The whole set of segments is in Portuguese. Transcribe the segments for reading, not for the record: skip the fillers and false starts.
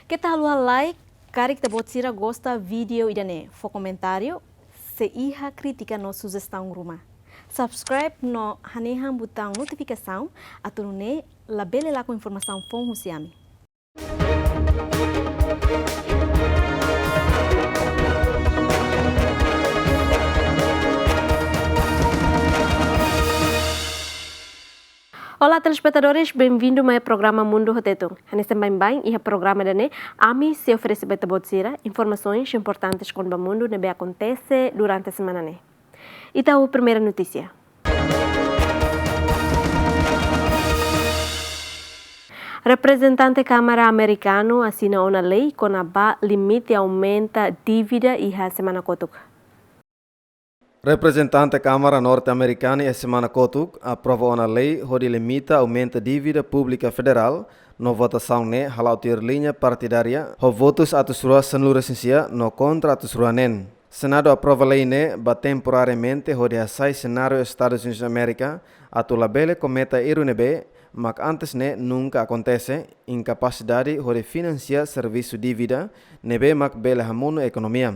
Que tal o like? Cari que pode ser gosta vídeo e dane for comentário se iha crítica no sugestão rumah. Subscribe no hanehan botão notificação atau ne labele lá com informação fon husiami. Olá telespectadores, bem-vindo ao meu programa Mundo Roteto. Nesse bem e o programa dane ami se oferece beta botsira informações importantes com o mundo que acontece durante a semana né. Então, a primeira notícia. Representante Câmara americano assina uma lei com a limite aumenta dívida e a semana kotuk. Representante Câmara norte-americana e semana kotuk aprova uma lei que limita aumenta dívida pública federal no votação ne halautir linha partidária ho votos atus rua seluruh sensia no contra atus rua nen. Senado aprova lei ne ba temporariamente ho diasai cenário Estados Unidos da América atu labele cometa irunebe mak antes ne nunca acontece incapacidade ho de financiar serviço dívida nebe mak bele hamuno economia.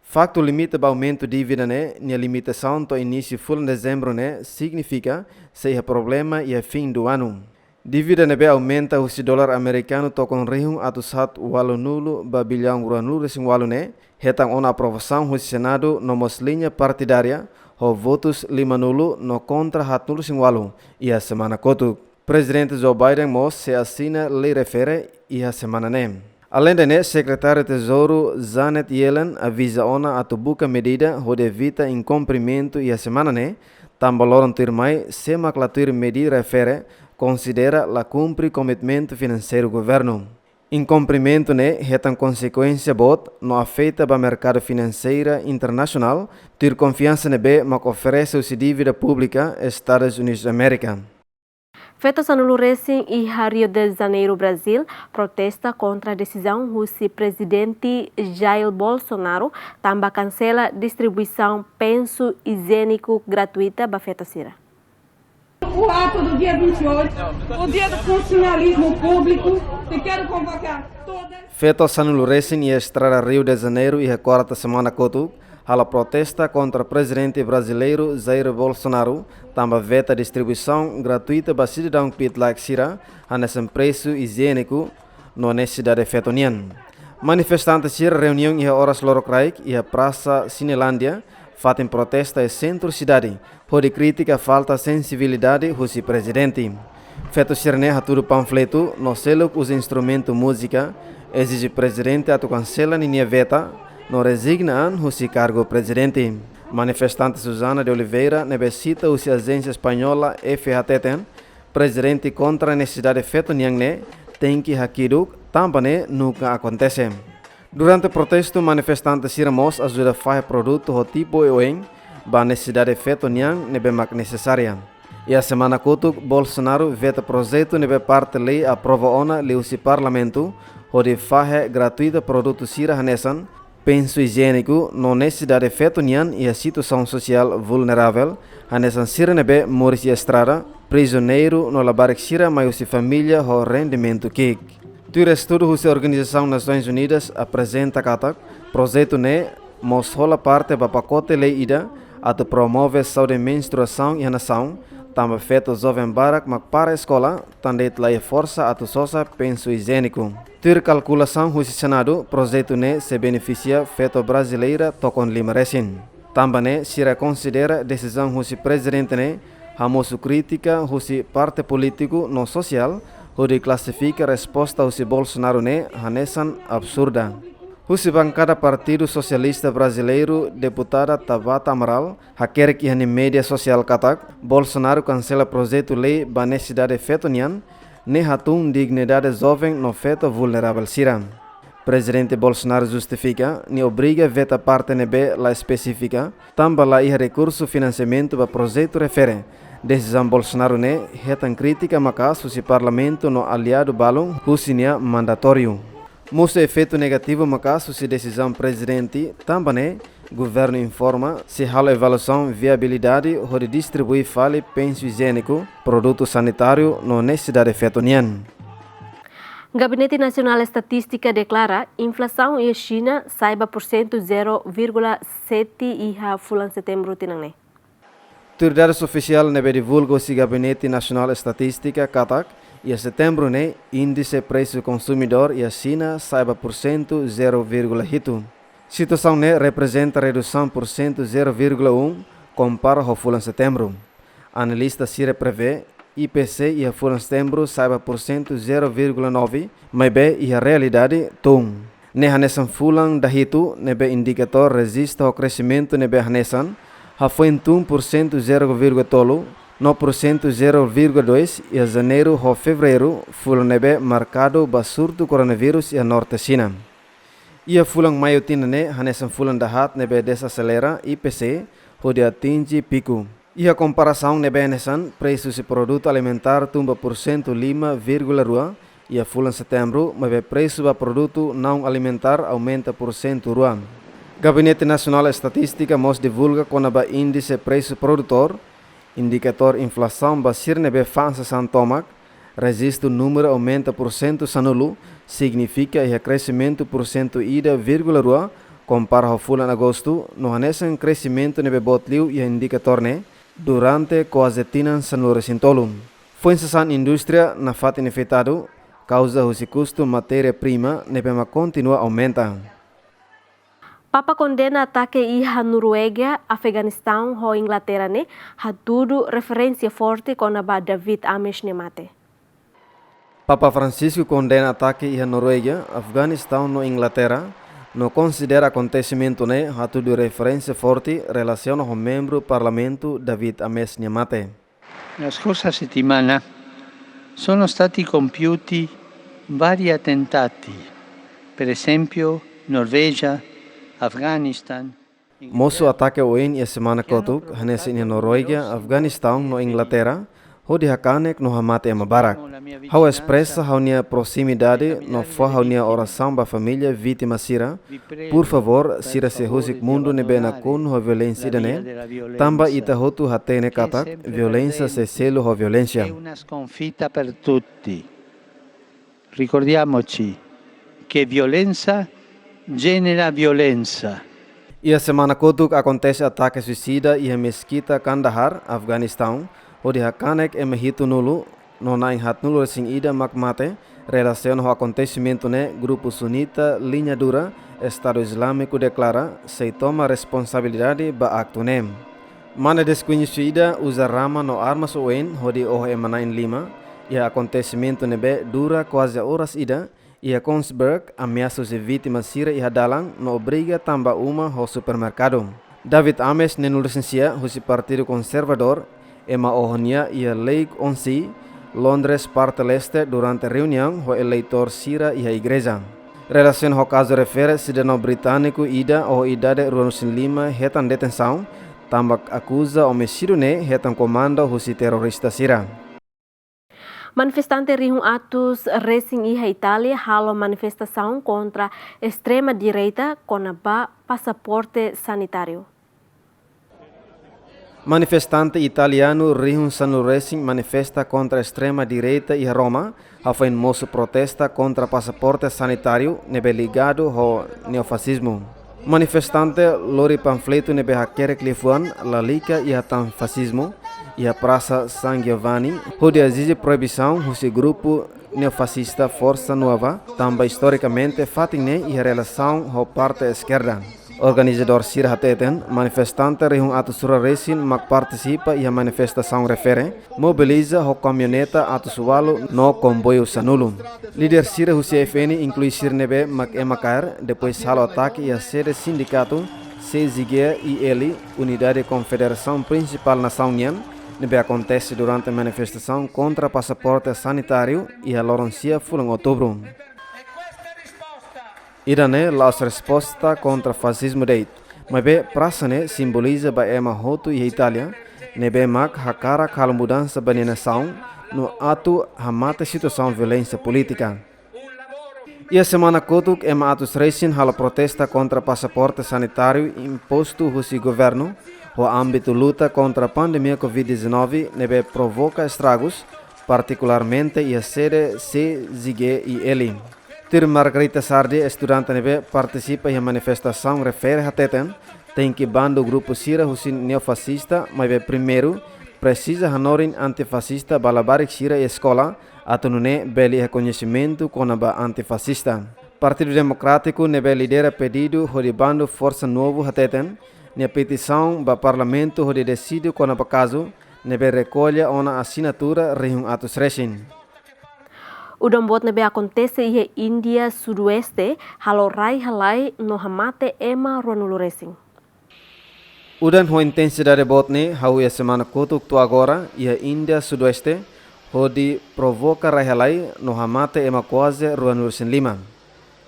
Facto limite ba aumento dívida ne, nia limitação to início full de dezembro ne, significa se problema e fim do ano. Dívida nebe aumenta o dólar americano to com rihung atus hat walu nulu ba bilhão ruan nulu sing walu ne, hetang ona aprovação o Senado nomos linha partidária, ho votos 5 nulu no contra hat nulu sing walu, e a semana kotuk. Presidente Joe Biden mos se assina lei refere e a semana ne. Além de secretário de Tesouro Janet Yellen avisa ona atu buka medida ho evita incumprimento e a semana ne, tambaloron tirmai se maclatur medida refere considera la cumpre commitmento financeiro governo. Incumprimento ne hetan consequência bot no afeta ba mercado financeira internacional ter confiança nebe mak oferece o dívida pública Estados Unidos da América. Feto Sanulu Racing e Rio de Janeiro, Brasil, protesta contra a decisão do presidente Jair Bolsonaro também cancela distribuição penso higiênico gratuita para Feto Cira. O ato do dia 28, o dia do funcionalismo público, que quero convocar todas. Feto Sanulu Racing e Estrada Rio de Janeiro e a quarta semana kotuk hala protesta contra o presidente brasileiro Jair Bolsonaro, também veta distribuição gratuita para cidadão pit like sira, nesse preço higiênico no cidade de Fetonian. Manifestantes sira reunião e horas lorokraik e a praça Cinelândia, fatem protesta e centro cidade, onde critica falta sensibilidade do presidente. Feto sirne haturu panfleto, no selo os instrumentos música, exige presidente atu cancela ninha veta, no resigna o cargo presidente. Manifestante Susana de Oliveira necessita a agência espanhola FHTTN, presidente contra a necessidade de feto niangne, tem que hakiduk, também nunca acontece. Durante o protesto, manifestantes siramos ajuda a fazer produto do tipo EOEN, ba necessidade de feto niang nebe mak necessária. E a semana kutuk, Bolsonaro veta projeto nebe parte lei aprova ona leusi parlamento, onde fazer gratuita produto sira hanesan, penso higiênico, no necessidade de feto nian e a situação social vulnerável, hanesan sira nebe Maurício Estrada, prisioneiro no labarik sira maiusi família ho rendimento kik. Tur estudo da Organização Nações Unidas apresenta katak, projeto ne mosrola parte ba pacote lei ida, atu promove saúde menstruação e a nação, também feto jovem barak mak para a escola, também tlai força atu sosa penso higiênico. Tur calculação do Senado, projeto ne se beneficia feto brasileira tocon lima resin. Também ne sira considera decisão do presidente ne, hamosu crítica do parte político no social, onde classifica resposta do Bolsonaro ne hanesan absurda. O bancada Partido Socialista Brasileiro, deputada Tabata Amaral, hacker que em mídia social katak, Bolsonaro cancela projeto lei ba necessidade feto nian, ne hatung dignidade jovem no feto vulnerável sira. Presidente Bolsonaro justifica, ne obriga veta parte nebe la específica, também lá ia recurso financiamento ba projeto refere. Decisão Bolsonaro ne hetan crítica makasu si parlamento no aliado balong husinia mandatório. Muso efeito negativo makasu si decisão presidente, também governo informa se halo avaliação viabilidade de distribuir fale penso higiênico, produto sanitário no necessidade feto nian. Gabinete Nacional Estatística declara inflação em China saiba por cento 0,7 iha bulan setembro tinangne. Autoridades oficial nebe divulga si Gabinete Nacional Estatística katak ia setembro ne índice preço consumidor ia China saiba por cento 0,1. Situação ne representa redução por cento 0,1 compara ao bulan setembro. Analista Sire prevê IPC ia bulan setembro saiba por cento 0,9, mas be ia realidade tung. Ne hanesan bulan dahitu nebe indikator resiste ao crescimento nebe hanesan hafuentum por cento 0,3, 9% 0,2 e janeiro a fevereiro bulan nebe marcado basurto coronavírus e a norte China. Ia bulan maio tinane hanesan bulan dahat nebe desacelera IPC onde atinge pico. E a comparação nebe hanesan preços de produto alimentar tumba por cento 5,2 e a bulan setembro nebe preço do produto não alimentar aumenta por cento 2. Gabinete Nacional Estatística mos divulga quando o índice preço produtor, indicador inflação basir nebe fansa santomak, resiste o número aumenta por cento sanulu, significa o crescimento por cento ida vírgula rua, compara ao bulan agosto, no hanesan crescimento nebe botliu e indicador ne, durante coazetinan sanulu resintolum. Foi insasan indústria na fat inefetado, causa o custo matéria-prima nebe ma continua aumenta. Papa condena ataque iha Noruega, Afeganistão ou Inglaterra ne, ha tudo referência forte com a David Ames ne mate. Papa Francisco condena ataque iha Noruega, Afeganistão no Inglaterra, não considera acontecimento ne, ha tudo referência forte relação ao membro parlamento David Ames ne mate. La scorsa settimana sono stati compiuti vari attentati, per esempio Norvegia, Afghanistan. Mosu ataque oin e semana kotuk hanesi in Noruega, Afghanistan no Inglaterra, ho di hakanek no hamate mabarak. Hau expressa haunia proximidade no fa haunia oração ba família vítima sira. Por favor, sira se husik mundo ne bena kun ho violência dane. Tamba ita hotu hatene katak, violência se selo ho violência. È una sconfitta per tutti. Ricordiamoci che violenza genera violenza. E a semana kotuk acontece ataque suicida e a mesquita Kandahar, Afeganistão, onde hakanek emehito nulu, no nain hat nulu resing ida makmate, relação ao acontecimento ne, grupo sunita, linha dura, Estado Islâmico declara, se toma responsabilidade ba acto nem. Mana desconhecida usa rama no armas oen, onde o emanain lima, e acontecimento nebe dura quase horas ida, e a Kongsberg ameaços de vítimas sira e hadalang no obriga tamba uma ao supermercado. David Ames nenu licencia husi Partido Conservador ema ohonia e a Lake Onsi, Londres parte leste durante reunião ho eleitor sira e a igreja. Relação ao caso refere cidadão britânico ida ou idade Ruanusin Lima hetan detenção, tamba acusa homicídio ne hetan comanda husi terorista sira. Manifestante rihung atos racing iha Itália halo manifestação contra extrema direita com a passaporte sanitário. Manifestante italiano Rihun Sanu Racing manifesta contra a extrema direita e Roma, foi moço protesta contra passaporte sanitário nebe ligado ao neofascismo. Manifestante lori panfleto nebe hakere clifuan la liga e tan fascismo e a Praça San Giovanni, onde exige proibição do grupo neofascista Força Nova, também historicamente fatine e relação ao parte esquerda. Organizador Sir Hateten, manifestante rihung atus sura resin mak participa e a manifestação refere, mobiliza o caminhoneta atus walo no comboio sanulum. Líder Sir CFN inclui Sir Nebe mak emakar, depois halo ataque e a sede sindicato CZG e ele, Unidade Confederação Principal Nação União, nebe acontece durante a manifestação contra passaporte sanitário e a Loroncia fulang outubro. Irane laus resposta contra fascismo deit, mas be praça simboliza ba ema hotu e Itália, nebe mak hakara kala mudança ba nação no ato hamata situação violência política. E a semana kotuk ema atos recin hala protesta contra passaporte sanitário imposto husi governo, o âmbito luta contra a pandemia Covid-19 nebe provoca estragos, particularmente a sede CZGIL. Tir Margarita Sardi, estudante nebe, participa em manifestação refere a teten, tem que bando grupo Sira Husin neofascista, mas primeiro precisa hanorin antifascista balabarik Sira escola, atunune beli reconhecimento com a antifascista. Partido Democrático nebe lidera pedido de bando Força Novo hateten, na petição ba parlamento de decide com a caso, nebe recolhe uma assinatura rihung atus resin. O dombot nebe acontece em Índia Sudoeste, halorai halai no hamate ema ruanulu racing. Udan ho intensidade botne hau a semana kotuk tu agora e Índia Sudoeste hodi provoca rahalai no hamate ema quase ruanulu sin lima.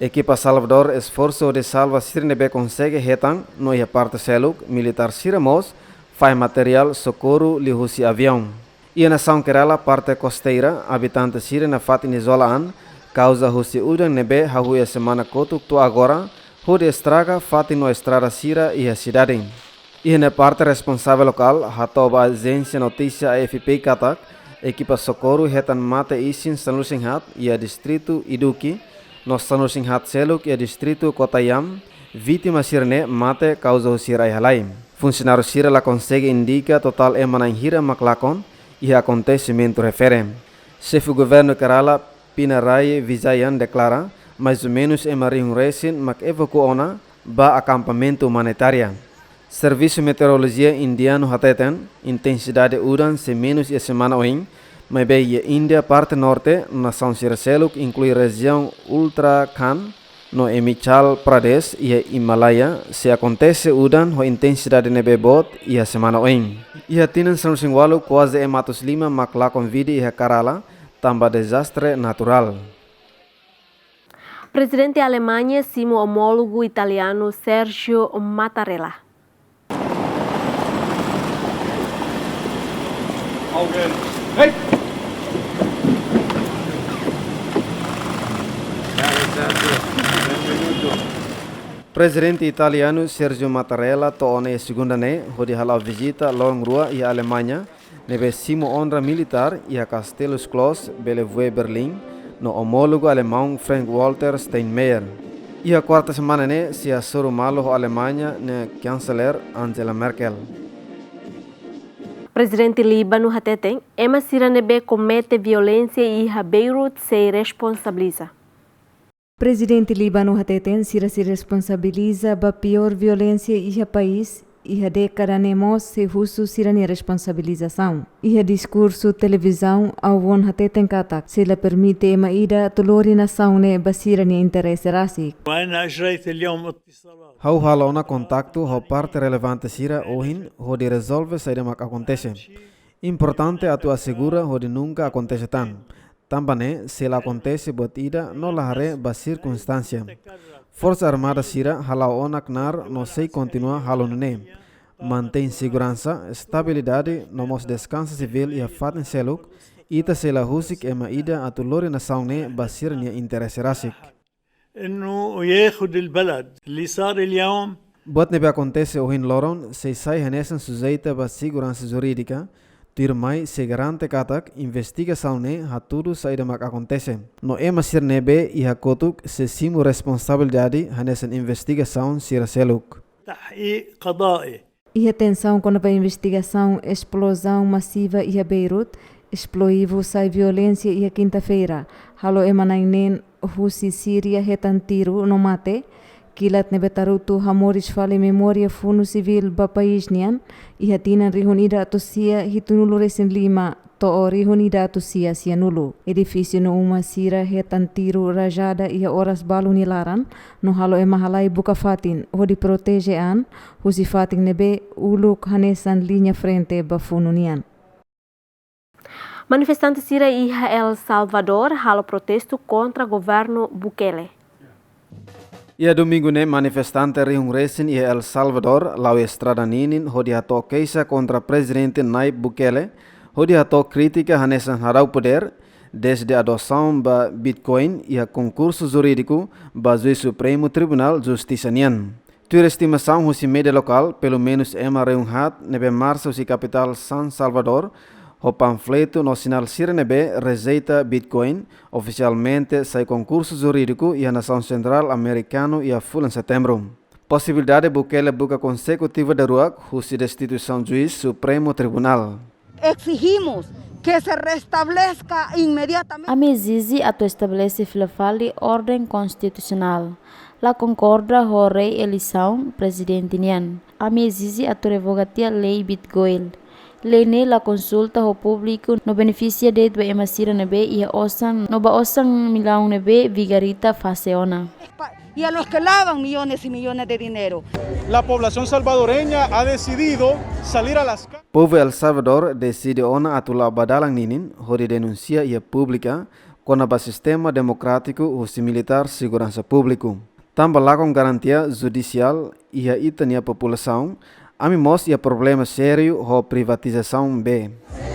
Equipa Salvador esforço de salva sirnebe consegue hetang no ia parte seluk militar siramos faz material socorro li husi avião. E a nação Kerala parte costeira habitante sira na fatin isolaan causa husi udan nebe hau a semana kotuk tu agora hodi estraga fatin no estrada sira e a cidade. E na parte responsável local hatoba agência notícia AFP katak equipa socorro hetan mate isin Sanusinhat e a distrito Iduki no Sanusinhat seluk e a distrito Kottayam vítima sirne mate causa husirai halai. Funcionário sira la consegue indica total emanan hira maklakon e acontecimento refere. Chefe governo Kerala Pinarayi Vijayan declara mais ou menos emarihung resin mak evacuona ba acampamento humanitária. Serviço Meteorologia Indiano hateten intensidade udan se menos e semana oin, mas bem a Índia parte norte, nação Siraseluk inclui região Uttarakhand, no Himachal Pradesh e a Himalaya, se acontece udan ho intensidade nebe bot e a semana oin. E a tinan São Singwalu quase ematus lima makla convide e a Kerala tamba desastre natural. Presidente Alemanha simo homólogo italiano Sergio Mattarella. Hey! Presidente italiano Sergio Mattarella toone segunda ne hodi halau visita long rua e Alemanha nebe simo honra militar e a Castellus Klos Bellevue Berlim no homólogo alemão Frank-Walter Steinmeier. E a quarta semana ne se assuru malo ho Alemanha ne chanceler Angela Merkel. Presidente Líbano hateten ema sira nebe comete violência e a Beirut se responsabiliza. Presidente Líbano hateten sira se responsabiliza ba pior violência e a país e a década nemos se russo sira ne responsabilização. E a discurso televisão ao von hateten katak se la permite ema ida tolori nação ne basira ne interesse rasik. Hau halona contacto ho parte relevante sira ohin ho de resolve saída mak acontece. Importante atu assegura ho de nunca acontece tan. Tambane se la acontece botida no la hare ba circunstância. Força Armada sira halau onak nar no sei continua halonune. Mantém segurança, estabilidade, no mos descanso civil e a faten seluk, ita se la husik ema ida atu lori nação ne basir nia interesse rasik. انه ياخذ البلد اللي صار اليوم Bot nebe acontece ohin loron se sai hanesan sujeita ba segurança jurídica, tirmai se garante katak investigação ne haturu saída mak acontece. No ema sir nebe e hakotuk se simu responsabilidade hanesan investigação sira seluk. تحقيق قضائي. E atenção quando a investigação explosão massiva e a Beirut, explosivo sai violência e a quinta-feira. Halo emanainen Russi Síria hetan tiro no mate, kilat nebetarutu hamoris fale memória fundo civil ba país nian, e hatinan rihunida atosia hitunulu resin lima, to rihunida atosia sianulu. Edifício no uma sira hetan tiro rajada e horas balu nilaran, no halo emahalai buka fatin, hodi protege an, husi fatin nebe uluk hanesan linha frente ba fundo nian. Manifestantes sira e El Salvador halo protesto contra governo Bukele. E a domingo ne manifestante rihung resin e El Salvador lau estrada ninin hodi hato keisa contra presidente Nayib Bukele, hodi hato crítica hanesan harau poder desde a adoção ba Bitcoin e a concurso jurídico ba Juiz Supremo Tribunal Justiça nian. Tua estimação husi média local, pelo menos ema rihung hat nebe março si capital San Salvador, O panfleto no sinal Sirenebe rejeita Bitcoin oficialmente sai concurso jurídico e a Nação Central Americano e a full em setembro. Possibilidade Bukele buca consecutiva de ruak, husi destituição juiz Supremo Tribunal. Exigimos que se restablezca inmediatamente. A exige a estabelece filafali ordem constitucional. La concorda ho rei eleição presidente nian. A exige a revogatia lei Bitcoin. Lei ne la consulta ho público no beneficia de dua emasira nebe e osang no ba osang milão nebe vigarita faseona. Y a los que lavan millones y millones de dinero. La población salvadoreña ha decidido salir a las calles. Povo El Salvador decide ona atula badalang ninin, hori denuncia ia pública, con a sistema democrático husi militar segurança público. Tambah lá com garantia judicial ia itania população, amimos ia problema sério ho privatização B.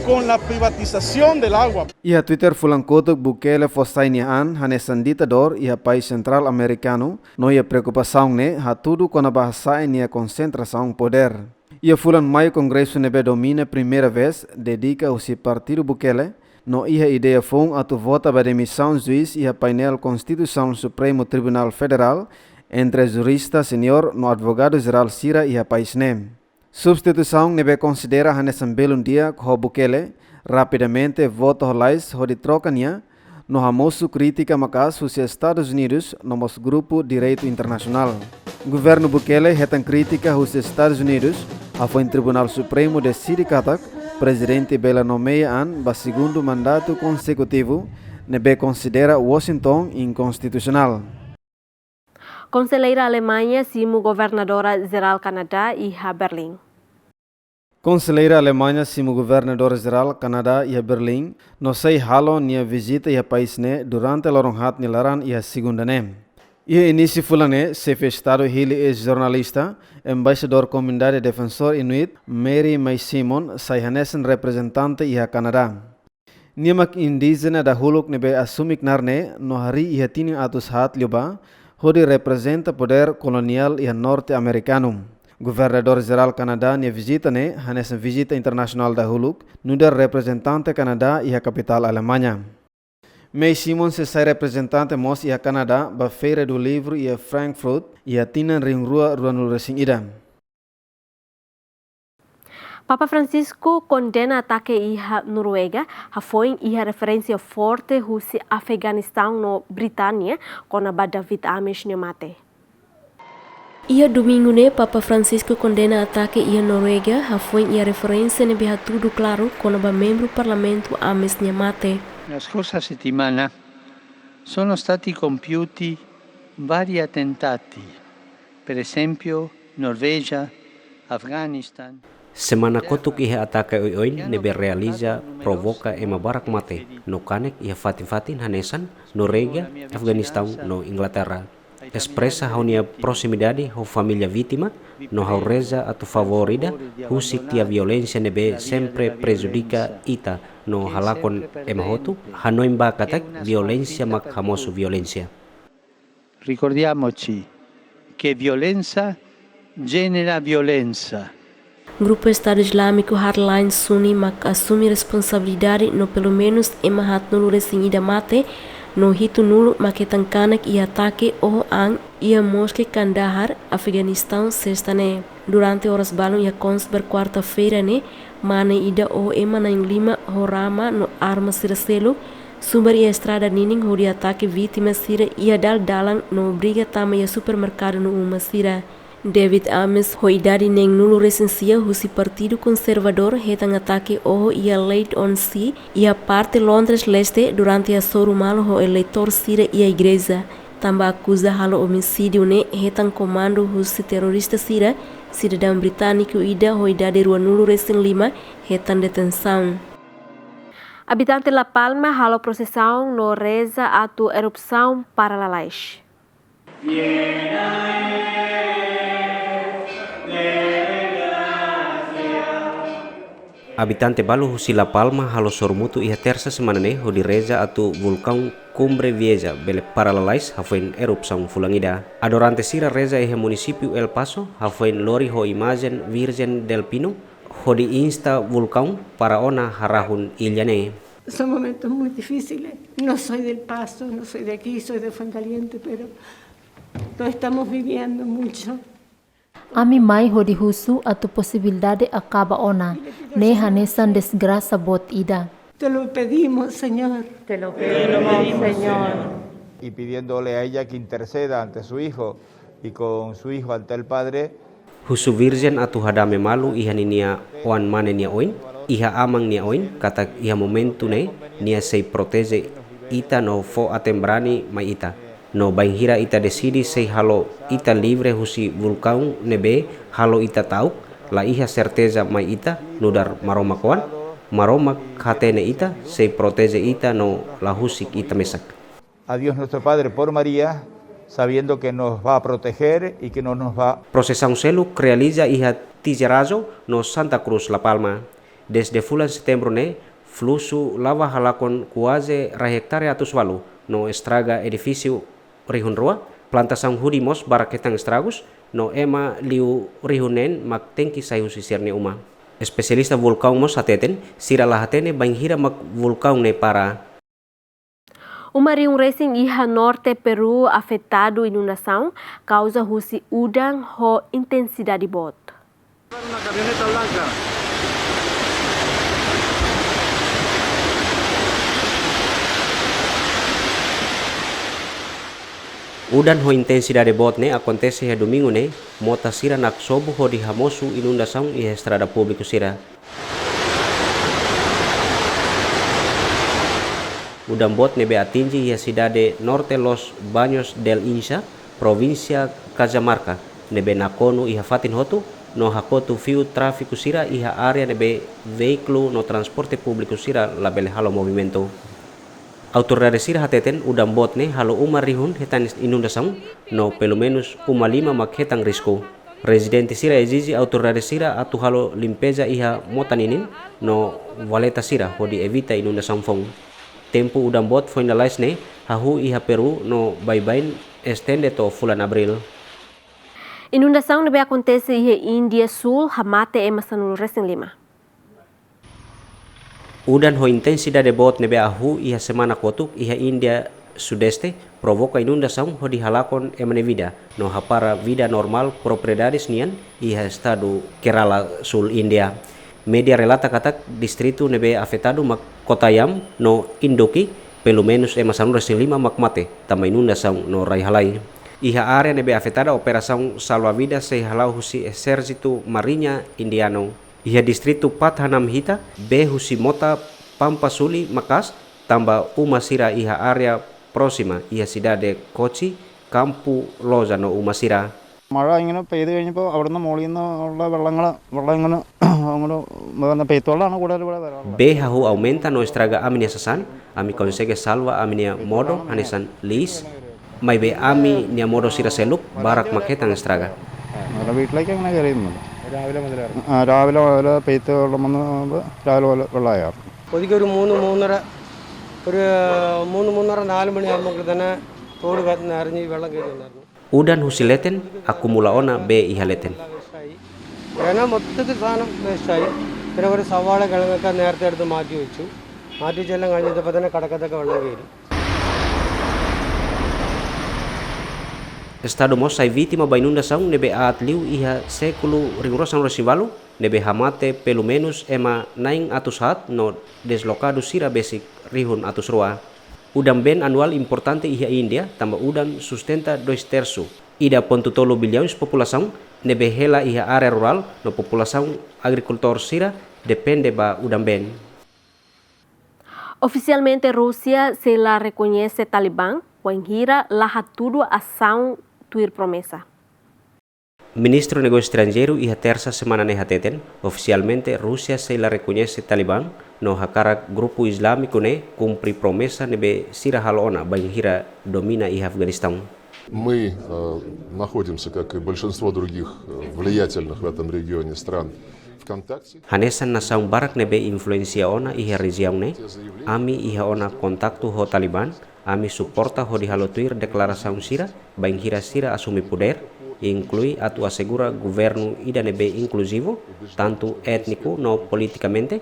Con la privatización del agua. Ia Twitter fulang kotuk Bukele fosainian hanesan ditador ia país central americano no ia preocupação ne hatudu com a bahasa ia concentração poder. Ia fulan maio congresso nebe domina primeira vez dedica o si partido Bukele no ia ideia fong atu vota ba demissão juiz ia painel Constituição Supremo Tribunal Federal entre jurista senior no advogado geral Sira ia país nem. Substituição nebe considera hanesan belum dia ho Bukele rapidamente voto holais ho di trocania no hamosu crítica makas os Estados Unidos no mos grupo direito internacional. Governo Bukele hetan crítica os Estados Unidos afo em Tribunal Supremo decide katak presidente bela nomeaan ba segundo mandato consecutivo nebe considera Washington inconstitucional. Conselheira Alemanha simu governadora geral Canadá e Berlim. Conselheira Alemanha simu governador geral Canadá e Berlim no sei halo nia visita ia país ne durante lorong hat ni laran ia segunda ne. Ia início fulane chefe estado hili ex-jornalista, embaixador comunidade defensor inuit Mary May Simon sai hanesen representante ia Canadá. Niamak indígena da huluk nebe assumik narne no hari ia tini atus hat lioba hodi representa poder kolonial ia norte-americano. Governador geral Canadá nia visita ne hanesen visita internacional da huluk nuda representante Canadá ia capital Alemanha. May Simon se sai representante mos ia Canadá ba feira do livro ia Frankfurt ia tinan ring rua resing ida. Papa Francisco condena ataque iha Noruega, foi iha referência forte husi Afeganistão no Britânia, com a David Ames mate. Ia domingo ne Papa Francisco condena ataque iha Noruega, foi iha referência ne biha tudo claro com a membro parlamento Ames mate. La scorsa settimana sono stati compiuti vari attentati, per esempio Norvegia, Afghanistan. Semana kotuk iha atake oin nebe realiza provoca ema barak mate no kanek iha fatin hanesan Norwegia, Afghanistan no Inglaterra. Expressa haunia proximidade ho família vítima no haureza atu favorida husik tia violência nebe sempre prejudica ita no halakon emahotu hanoim bakatak violência mak hamosu violência. Ricordiamoci che violenza genera violenza. Grupo Estado Islâmico Hardline Sunni mak assume responsabilidade no pelo menos emahat no resinida mate no hito nulo maketankaanak ia ataque o ang ia mosque Kandahar, Afeganistão sexta-ne. Durante horas balon ia consber quarta-feira ne, mane ida o emana em Lima horama no arma siracelo, sumber ia estrada nining ho di ataque vítima sira ia dalang no briga tama ia supermercado no uma sira. David Ames ho idade neng nulo recensia husi Partido Conservador hetang ataque o ia late on sea ia parte Londres Leste durante a sorumalo ho eleitor sira ia igreja. Tamba acusa halo homicídio ne hetang comando husi terorista sira cidadão britânico ida ho idade rua nulo recen lima hetang detenção. Habitante La Palma halo processão no reza atu erupção Paralaix. Habitante balu husi La Palma halo sormutu iha terça semana ne ho di reza atu vulcão Cumbre Vieja bele Paralaix hafoin erupção fulangida. Adorante sira reza iha município El Paso hafoin lori ho imagen Virgen del Pino Hodi insta vulcão para ona harahun ilyane. Son momentos muy difíciles. No soy del Paso, no soy de aquí, soy de Fuencaliente, pero lo estamos viviendo mucho. Ami mai hodi husu atau posibilidade acaba ona, ne hanesan desgraça bot ida. Te lo pedimos, Señor. Te lo pedimos, Señor. Y pidiéndole a ella que interceda ante su hijo y con su hijo ante el Padre. Husu virgin atu hadame malu iha nia oan mane nia oin, iha amang nia oin, kata iha momentu ne nia sei protege ita no fo atembrani mai ita. No bainhira ita decidi sei halo ita livre husi vulcão nebe halo ita tau, la iha certeza mai ita nudar maroma koan, maroma hatene ita sei protege ita no la husik ita mesak. A Dios nuestro Padre por María, sabiendo que nos va a proteger y que no nos va. Prosesaun selu realiza iha tijerazo no Santa Cruz La Palma. Desde bulan setembro ne, fluxo lava halakon quase hectare atus walu no estraga edifício rihun rua, plantação hudimos baraketang estragos, no ema liu rihunen mak tenki sayu sisirne uma. Especialista vulcão mos hateten, sira lahatene banhira mak vulcão ne para. O Marinho Racing iha norte Peru afetado inundação causa husi udang ho intensidade bot. Una camioneta blanca. Udan ho intensidade bot ne acontece he domingo ne, mota sira nak sobu ho di hamosu inundação e estrada público sira. Udan bot nebe atingi a cidade norte Los Baños del Inca, província Cajamarca, nebe nakono iha fatin hotu, no hakotu fiu tráfico sira iha área nebe veículo no transporte público sira labele halo movimento. Autoridades sira hateten udan bot ne halo uma rihun hetan inundação, no pelo menos uma lima mak hetan risco. Residente sira exige autoridades sira atu halo limpeza iha motaninin, no valeta sira hodi evita inundação fong. Tempo udan bot finalize ne hahu iha Peru no bye-bye estende to bulan Abril. Inundação nebe acontece iha Índia Sul hamate emasanul Racing 5. Udan ho intensidade bot nebe ahu iha semana kotuk iha India Sudeste provoca inundação ho dihalakon emane vida no hapara vida normal propriedades nian iha estado Kerala Sul India. Media relata katak distrito nebe afetado mak Kottayam no Indoki pelo menos emasanul Racing 5 mak mate tama inundação no Raihalai. Iha área nebe afetada operação salva-vidas se halau husi exército marinha indiano. Iha distrito Pathanam Hita, be husi mota Pampa Suli Makas, tamba uma sira iha área próxima iha cidade Kochi, Campo Loza no uma sira. മഴ ഇങ്ങനെ പെയ്ത് കഴിഞ്ഞപ്പോൾ അവിടുന്ന് മുകളിൽ നിന്നുള്ള വെള്ളം ഇങ്ങനെ അങ്ങനെ പെയ്ത്തോളാണ് കൂടുതൽ ഇവിടെ വരാറുള്ളത്. Be hahu aumenta no estraga aminia sasan, ami consegue salva aminia modo hanesan lis, mai be ami nia modo sira seluk barak maketan estraga. വീട്ടിലേക്ക് അങ്ങനെ കയറിയുന്നില്ല. രാവിലെ മുതൽ പെയ്ത്ത് വെള്ളം വന്ന് രാവിലെ പോലെ വെള്ളമായാറ്. ഒരിക്കൽ ഒരു 3-4 മണിയാകുമ്പോൾ തന്നെ തോട് നിറഞ്ഞ് വെള്ളം കയറിയിട്ടുണ്ടായിരുന്നു. Udan husileten akumula ona be ihaleten. കാരണം മൊത്തത്തിൽ സാധനം വേസ്റ്റായി. പിന്നെ ഒരു സവാള കിഴങ്ങൊക്കെ നേരത്തെ എടുത്ത് മാറ്റി വെച്ചു. മാറ്റി വെച്ചെല്ലാം കഴിഞ്ഞപ്പോൾ തന്നെ കടക്കത്തൊക്കെ വെള്ളം കയറി. Estado mos sai vítima ba inundação nebe atliu iha século rigorosan resivalu nebe hamate pelo menos ema naing atus hat no deslocado sira basic rihun atus roa. Udang ben anual importante iha India tambah udang sustenta 2/3 ida pontutolo bilhões população nebe hela iha área rural no população agricultor sira depende ba udang ben. Oficialmente Rússia se la reconhece Talibã, Wanhira laha tudo ação tuir promessa. Ministro Negócio Estrangeiro iha terça semana ne hateten, oficialmente Rússia se la reconhece Talibã, no hakara grupo islâmico ne cumpri promessa nebe sira halona Wanhira domina iha Afganistão. Мы находимся, как и большинство других влиятельных в этом регионе стран, в контакте. Hanesan nasaung barak nebe influencia ona iha região ne, ami iha ona kontaktu ho Taliban, ami suporta ho dihalotuir deklarasão sira, Wanhira sira asumi poder, inclui atu assegura governo idanebe inclusivo, tanto étnico no politicamente,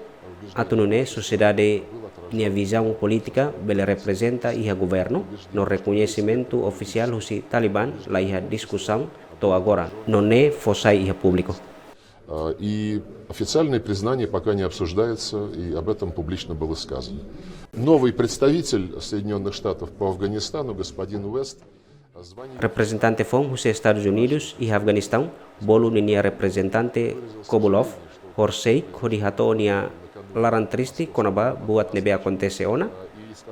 atu nune sociedade nia visão política bele representa iha governo no reconhecimento oficial husi Taliban la iha discussão to agora, no ne fosai iha público. И официальное признание пока не обсуждается, и об этом публично было сказано. Новый представитель Соединенных Штатов по Афганистану, господин Уэст, representante FON dos Estados Unidos e Afeganistão, bolu nia representante Kobulov, Horsey, hodihato nia larang tristi konaba buat nebe acontece ona,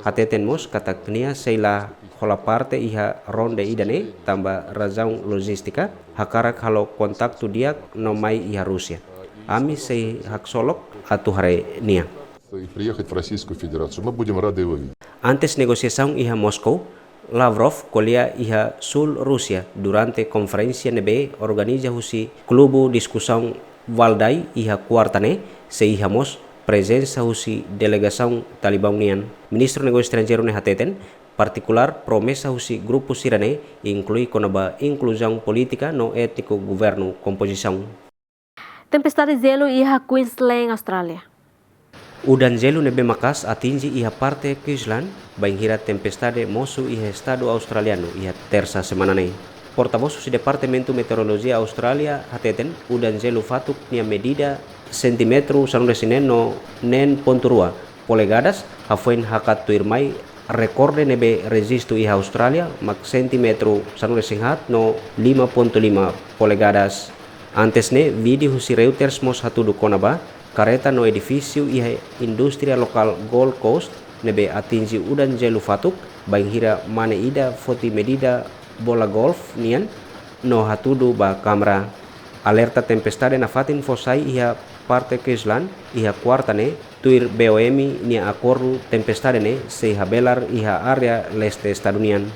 hateten mos katak nia seila hola parte iha ronde idane tamba razão logística, hakarak halo kontaktu dia no mai iha Rusia. Ami sei hak solok atu hare nia. И приехать в Российскую Федерацию. Мы будем рады его видеть. Antes negociação iha Moscow, Lavrov kolia iha sul Rusia durante conferência nebe organiza husi klubu discussão Valdai iha quartane se iha mos presença husi delegação Talibanian. Ministro Negócio Estrangeiro ne hateten particular promessa husi grupo sirane inclui konaba inclusão política no étnico governo composição. Tempestade gelo iha Queensland, Austrália. Udan gelo nebe makas atingi iha parte Queensland, banhira tempestade mosu iha estado australiano iha terça semana nei. Portavoz do Departamento Meteorologia Austrália hateten udan gelo fatuk nia medida sentimetro sanresinen no nen ponturua polegadas hafoin hakat tuirmai recorde nebe resisto iha Australia mak sentimetro sanresinhat no 5.5 polegadas. Antes ne vídeo husi Reuters mos hatudu konaba kareta no edifício iha industria lokal Gold Coast nebe atingi udan gelo fatuk banhira mane ida foti medida bola golf nian no hatudu ba kamera. Alerta tempestade na fatin fosai iha parte Queensland iha quartane tuir BOM nia acordo tempestade ne se iha belar iha area leste estadunian.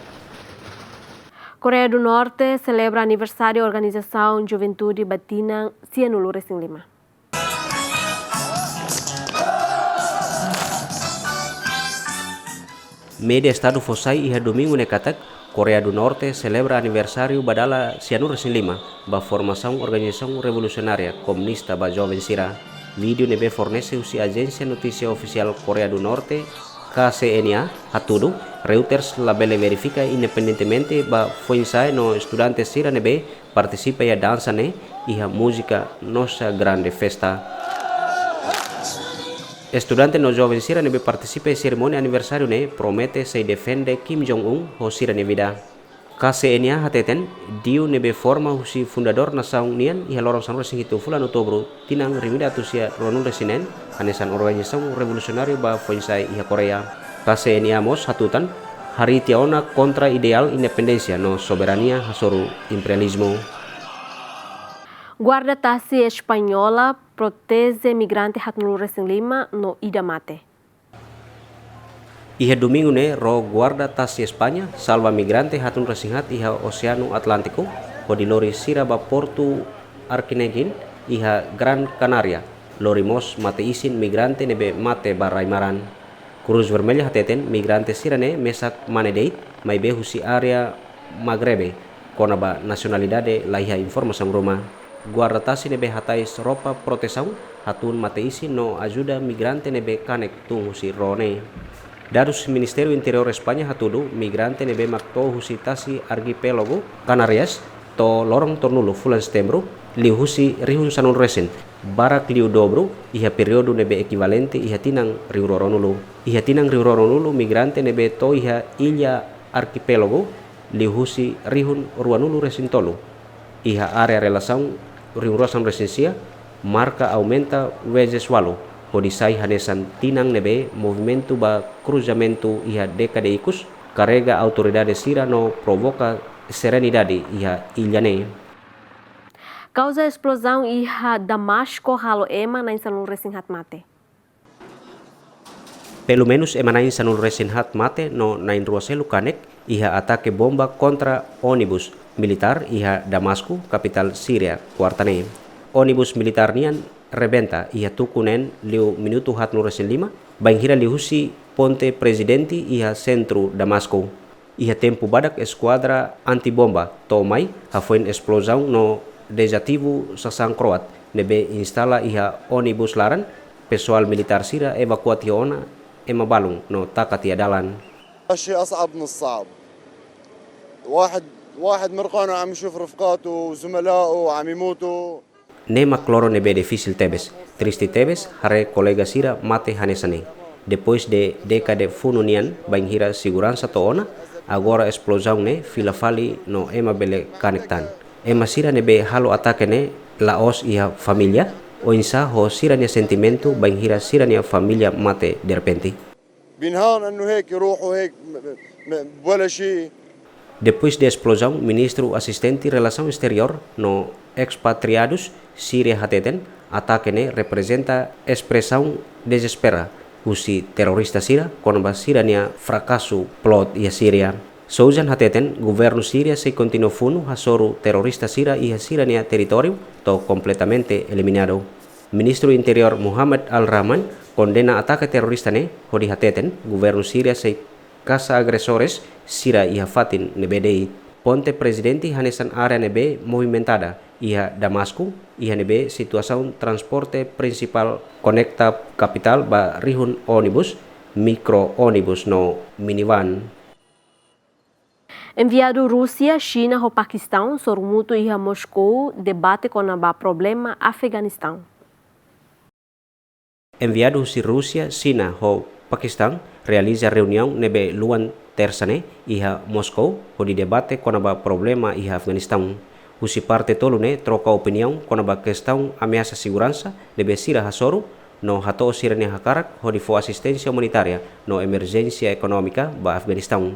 Coreia do Norte celebra aniversário da Organização Juventude Batina Cianulu Racing Lima. Media Estado fosai iha domingo nekatak Coreia do Norte celebra aniversário badala Cianulu Racing Lima ba formação Organização Revolucionária Comunista ba Jovem Sira. Vídeo nebe fornece usi agência notícia oficial Coreia do Norte KCNA hatudu Reuters labele verifica independentemente ba foinsai no estudantes sira nebe participa ya dança ne iha música Nossa Grande Festa. Estudante no Jovem Sira nebe participa em cerimônia aniversário ne promete se defende Kim Jong-un ho sira ne vida. KCNA hateten diu nebe forma husi fundador nação nian iha lorong sanro singitu fulan outubro tinang rimida tusia ronul resinen hanesan organização revolucionário ba foinsai iha Korea. KCNA mos hatutan hari tiaona kontra ideal independência no soberania hasoru imperialismo. Guarda Tassi Espanhola protege migrante Hatnulu Racing Lima no Idamate. Iha domingo ne ro Guarda Tassi Espanha salva migrante Hatun Racing Hat iha Oceano Atlântico hodilori sira ba Porto Arquinegin iha Gran Canaria lorimos mate isin migrante nebe mate baraimaran. Cruz Vermelha hateten migrante sirane mesak manedeit mai behusi area Magrebe konaba nacionalidade laiha informação Roma. Guarda Tassi nebe hatais ropa proteção hatun mate isin no ajuda migrante nebe kanek tung husi rone. Dados Ministério Interior Espanha hatudu migrante nebe makto husi Tassi Archipelago Canarias to lorong tornulu fulan setembro liu husi rihun sanul resen barak liu dobro iha periodo nebe equivalente iha tinang riu roronulu. Iha tinang riu roronulu migrante nebe to iha ilha Archipelago liu husi rihun ruanulu resen tolu. Iha area relação riu rosan resensia marca aumenta vezes walu. Hodisai hanesan tinang nebe movimento ba cruzamento iha decadeicus carrega autoridade sira no provoca serenidade iha ilhane. Causa explosão iha Damasco halo ema na Insanul Racing Hat mate. Pelo menos ema na Insanul Racing Hat mate no na Ruaselu Kanek iha atake bomba contra ônibus militar iha Damasco, capital Syria, quartane. Ônibus militar nian rebenta iha tukunen liu minuto Hatnul Racing Lima banghira liu husi ponte presidenti iha centro Damasco. Iha tempo badak esquadra antibomba tomai hafoin explosão no desativo sasang Croat nebe instala iha onibus laran pessoal militar sira evakuationa ema balung no takati adalan. الشيء أصعب من الصعب. واحد مرقانه عم يشوف رفقاته وزملائه وعم يموتوا. Nema cloro nebe difícil tebes. Triste tebes hare colega sira mate hanesane. Depois de década fununian banhira segurança toona, agora explosão ne filafali no ema bele conectan. Ema sira nebe halo atake ne laos ia família, o insa ho sira ne sentimento banhira sira ne família mate de repente. بينهان انه هيك يروحوا هيك ولا شيء. Depois da explosão, ministro assistente relação exterior no expatriados Síria hateten ataque ne representa expressão desespera. Usi terorista Síria quando Síria nia fracasso plot ia Síria. Soujan hateten governo Síria se continua funo hasoru terorista Síria ia Síria nia território to completamente eliminado. Ministro Interior Muhammad Al-Rahman condena ataque terorista ne hodi hateten governo Síria se caça agressores Síria ia fatin nebedei ponte presidente hanesan área nebe movimentada ia Damasco ia nebe situação transporte principal conecta capital ba rihun ônibus micro ônibus no minivan. Enviado Rússia, China e Paquistão sormuto ia Moscou debate com o problema Afeganistão. Enviado si Rússia, China e Paquistão realiza reunião nebe luan tersane iha Moscou hodi debate com o problema iha Afeganistão. Usi parte tolu ne troca opinião com a questão ameaça segurança debe sira hasoru no hato sira ne hakarak hodi fo assistência humanitária no emergência econômica ba Afeganistão.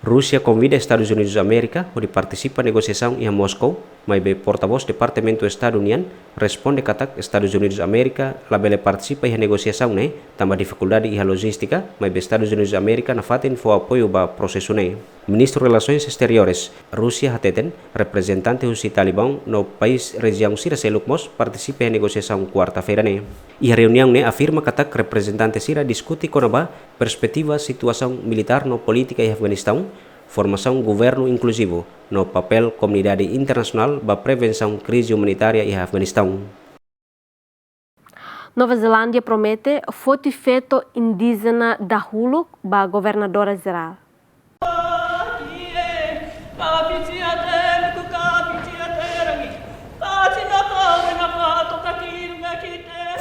Rússia convida Estados Unidos da América hodi participa negociação iha Moscou, mas be porta-voz Departamento Estado União responde katak Estados Unidos da América labele participa iha negociação ne tambah dificuldade iha logística, mas be Estados Unidos da América na fatin fo apoio ba processo ne. Ministro Relações Exteriores Rússia hateten representante husi Talibã no país região Sira Selukmos participa iha negociação quarta-feira ne. Iha reunião ne afirma katak representante Sira diskuti com a perspectiva situação militar no política iha Afeganistão, formação governo inclusivo no papel comunidade internacional ba prevenção crise humanitária em Afeganistão. Nova Zelândia promete feito indígena da Hulu ba governadora geral.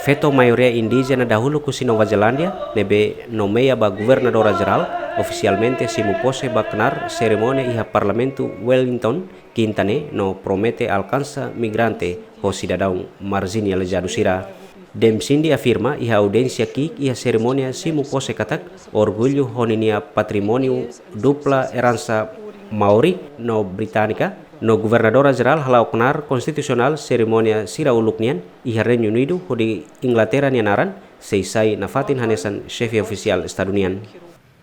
Feto maioria indígena dahulu kusi Nova Zelândia nebe nomeia ba governadora geral oficialmente simu pose ba kenar cerimônia iha parlamento Wellington quintane no promete alcança migrante ho cidadão marzinia lejado sira. Dem Cindy afirma iha audiência kik iha cerimônia simu pose katak orgulho honinia patrimônio dupla herança Maori no Britânica. No governadora geral halau kenar konstitusional cerimônia sira uluknian iha Reino Unido hodi Inglaterra nianaran seisai nafatin hanesan chefe oficial estadunian.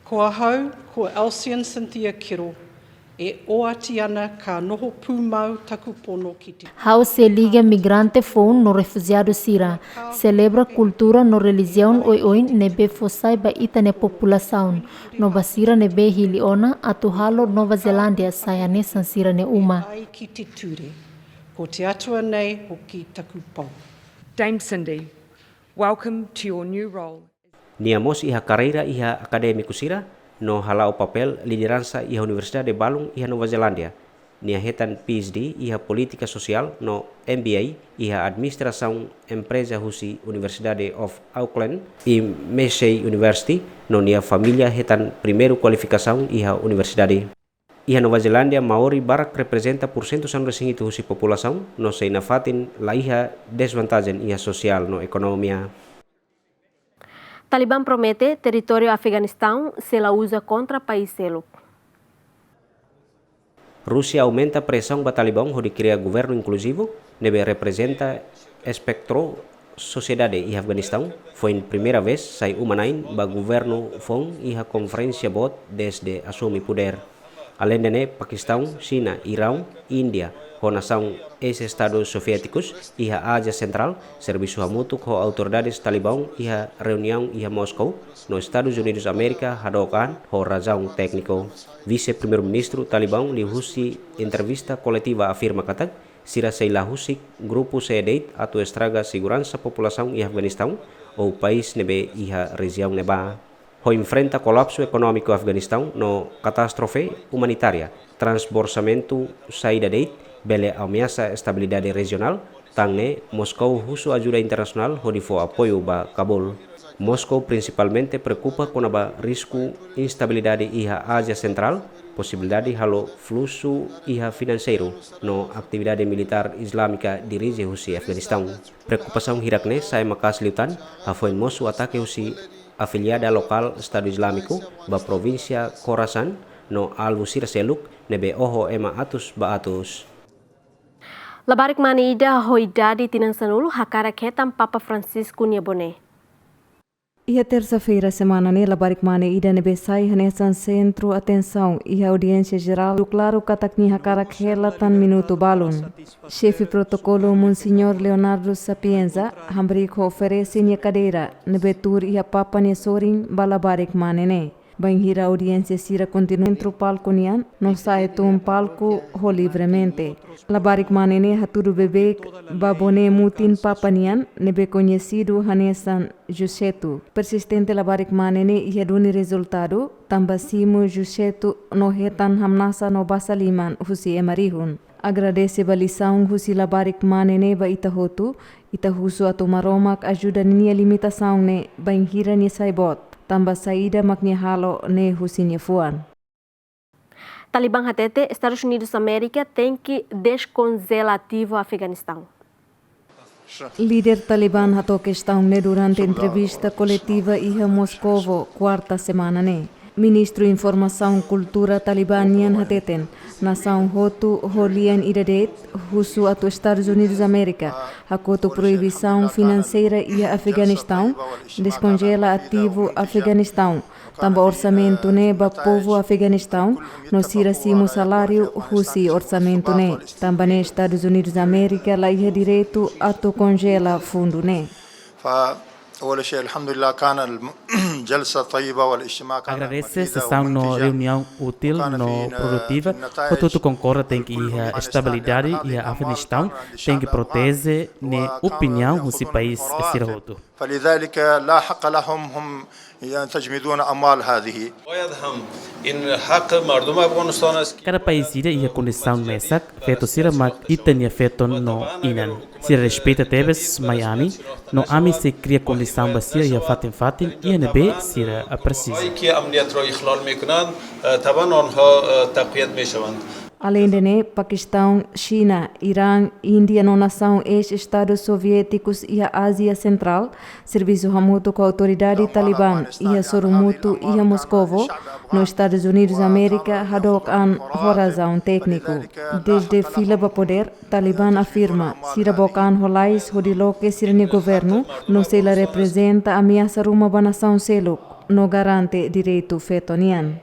Kua hau, ko Alcian Cynthia Kiro, e oati ana ka noho pumau taku pono kiti. Hau se liga migrante phone no refugiado sira, celebra cultura no religião oi nebe fosai ba itane população, no basira nebe hiliona atu halo Nova Zelândia sayane sansira ne uma. Kiti ture, ko te atua nei hoki taku pau. Dame Cindy, welcome to your new role. Niamos iha carreira iha akademiku sira no halau papel liderança iha Universidade de Balung iha Nova Zelândia. Nia hetan PhD iha politika sosial no MBA iha administração empresa husi Universidade of Auckland e Massey University no nia família hetan primeiro qualificação iha universidade. Iha Nova Zelândia Maori barak representa % sang resingitu husi população no sei nafatin la iha desvantagem iha sosial no ekonomia. Talibã promete território Afeganistão se ela usa contra país seluk. Rússia aumenta pressão ba Talibã hodi cria governo inclusivo nebe representa espectro sociedade em Afeganistão. Foi a primeira vez sai umanain ba governo fong iha conferência bot desde assumi poder. Além de Paquistão, China, Irão, Índia ho nação ex-Estados Soviéticos e a Ásia Central, serviço mútuo com autoridades talibão e a reunião e a Moscou, nos Estados Unidos da América, hadokan ho razão técnico. Vice-primeiro-ministro talibão Liu Husi, entrevista coletiva afirma katag, sira Sheila Husik, grupo sedeit atau estraga segurança população e Afeganistão, ou país nebe e a região neba. Ho enfrenta colapso econômico Afeganistão no catástrofe humanitária, transborsamento saída deit, bele ameaça estabilidade regional, tangne Moscou husu ajuda internacional hodifo apoio ba Kabul. Moscou principalmente preocupa com a risco instabilidade e a Ásia Central, possibilidade halo fluxo e a financeiro no atividade militar islâmica dirige husi Afeganistão. Preocupação hirakne sai makas liutan afoin mosu ataque husi afiliada lokal Estado Islâmico ba província Khorasan no Al-Busir Seluk nebe oho ema atus ba atus. Labarik manida hoidade tinansanulu hakara ketam Papa Francisco Niabone. Ia terça-feira, semana ne labarik mane ida nebe sai hanesan centro atenção e audiência geral do claro katakni hakara khela tan minuto balun. Chefe protocolo Monsignor Leonardo Sapienza hambriko oferece nia cadeira nebe tur ia papa ne sorin balabarik mane ne. Banhira audiência sira continua entre o palco nian, não sai um palco ho livremente. Labarik manene haturu bebek babone mutin papa nian, nebe conhecido hanesan Jusetu. Persistente labarik manene ia duni resultado, tambasimu Jusetu no hetan hamnasa no basaliman husi emarihun. Agradece balisaung husi labarik manene ba itahotu, itahusu atau maromak ajuda nia limitação ne banhira ni saibot. Tambah saída maknya halo ne husinya fuan. Talibã hatete, Estados Unidos da América tem que descongelativo Afeganistão. Líder Talibã hato questão ne durante entrevista coletiva em Moscovo, quarta semana ne. Ministro Informação Cultura Talibanian hateten, nação hotu holian idadet, husu atau Estados Unidos da América, hakoto proibição financeira e Afeganistão, descongela ativo Afeganistão, tamba orçamento ne ba povo Afeganistão, no sirasimo salário husi orçamento ne, tamba ne Estados Unidos da América la ia direito atau congela fundo ne. Agradece a sessão na reunião útil, no produtiva, o tudo concorda tem que a estabilidade e a Afeganistão tem que proteger a opinião do país sirahoto. فلذلك لا حق لهم هم يتجمدون أموال هذه. Cada país ia condição nessa, feito sira mak itania feito no inan. Se respeita tebes Miami, no ami se cria condição bacia ia fatin ia nebe sira a precisa. Além de ne, Paquistão, China, Irã, Índia, no nação ex-Estados Soviéticos e a Ásia Central, serviço mútuo com a autoridade talibã e a sorumuto e a Moscovo, nos Estados Unidos da América, hadok an horazão técnico. Desde fila para poder, Talibã afirma, sira bokan holais hodiloke sirne governo, no se la representa ameaça ruma ba nação seluk, no garante direito fetonian.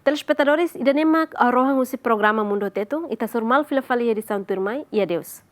Telespectadores, idanemak arrohan usi programa Mundo Teto, ita surmal fila fali edição turmai, e adeus.